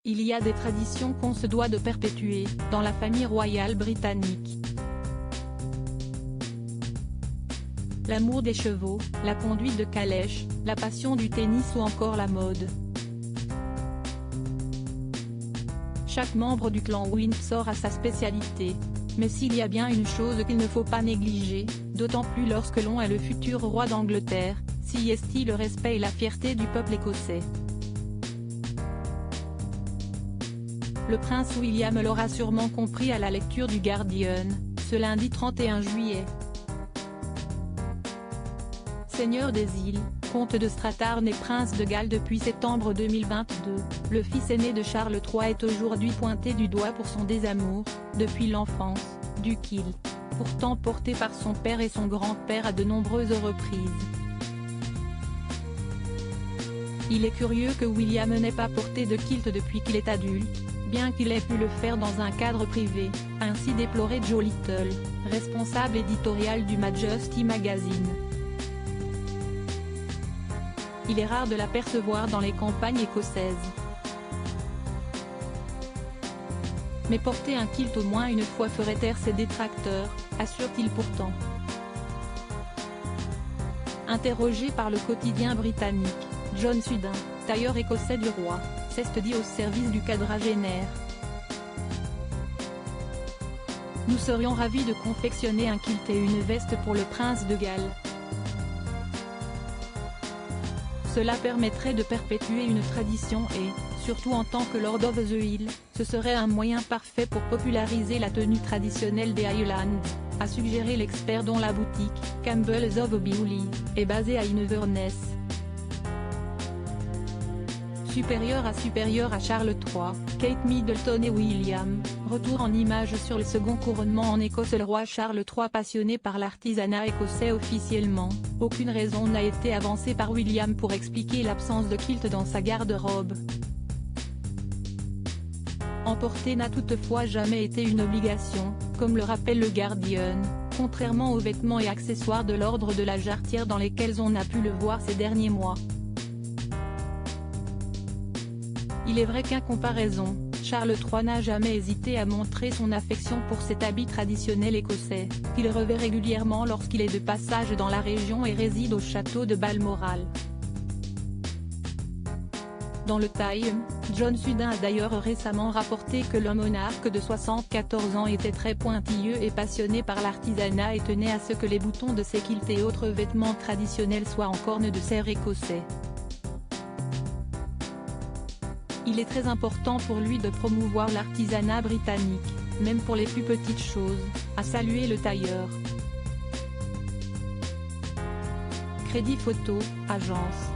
Il y a des traditions qu'on se doit de perpétuer, dans la famille royale britannique. L'amour des chevaux, la conduite de calèche, la passion du tennis ou encore la mode. Chaque membre du clan Windsor a sa spécialité. Mais s'il y a bien une chose qu'il ne faut pas négliger, d'autant plus lorsque l'on est le futur roi d'Angleterre, c'est le respect et la fierté du peuple écossais. Le prince William l'aura sûrement compris à la lecture du Guardian, ce lundi 31 juillet. Seigneur des îles, comte de Strathern et prince de Galles depuis septembre 2022, le fils aîné de Charles III est aujourd'hui pointé du doigt pour son désamour, depuis l'enfance, du kilt, pourtant porté par son père et son grand-père à de nombreuses reprises. Il est curieux que William n'ait pas porté de kilt depuis qu'il est adulte, bien qu'il ait pu le faire dans un cadre privé, ainsi déplorait Joe Little, responsable éditorial du Majesty Magazine. Il est rare de l'apercevoir dans les campagnes écossaises. Mais porter un kilt au moins une fois ferait taire ses détracteurs, assure-t-il pourtant. Interrogé par le quotidien britannique, John Sudden, tailleur écossais du roi, s'est dit au service du quadragénaire. Nous serions ravis de confectionner un kilt et une veste pour le prince de Galles. Cela permettrait de perpétuer une tradition et, surtout en tant que Lord of the Hill, ce serait un moyen parfait pour populariser la tenue traditionnelle des Highlands, a suggéré l'expert dont la boutique, Campbell's of Bewley, est basée à Inverness. Supérieur à Charles III, Kate Middleton et William, retour en images sur le second couronnement en Écosse. Le roi Charles III passionné par l'artisanat écossais officiellement, aucune raison n'a été avancée par William pour expliquer l'absence de kilt dans sa garde-robe. En porter n'a toutefois jamais été une obligation, comme le rappelle le Guardian, contrairement aux vêtements et accessoires de l'ordre de la Jarretière dans lesquels on a pu le voir ces derniers mois. Il est vrai qu'en comparaison, Charles III n'a jamais hésité à montrer son affection pour cet habit traditionnel écossais, qu'il revêt régulièrement lorsqu'il est de passage dans la région et réside au château de Balmoral. Dans le Time, John Sudden a d'ailleurs récemment rapporté que le monarque de 74 ans était très pointilleux et passionné par l'artisanat et tenait à ce que les boutons de ses kilts et autres vêtements traditionnels soient en corne de cerf écossais. Il est très important pour lui de promouvoir l'artisanat britannique, même pour les plus petites choses, a salué le tailleur. Crédit photo, agence.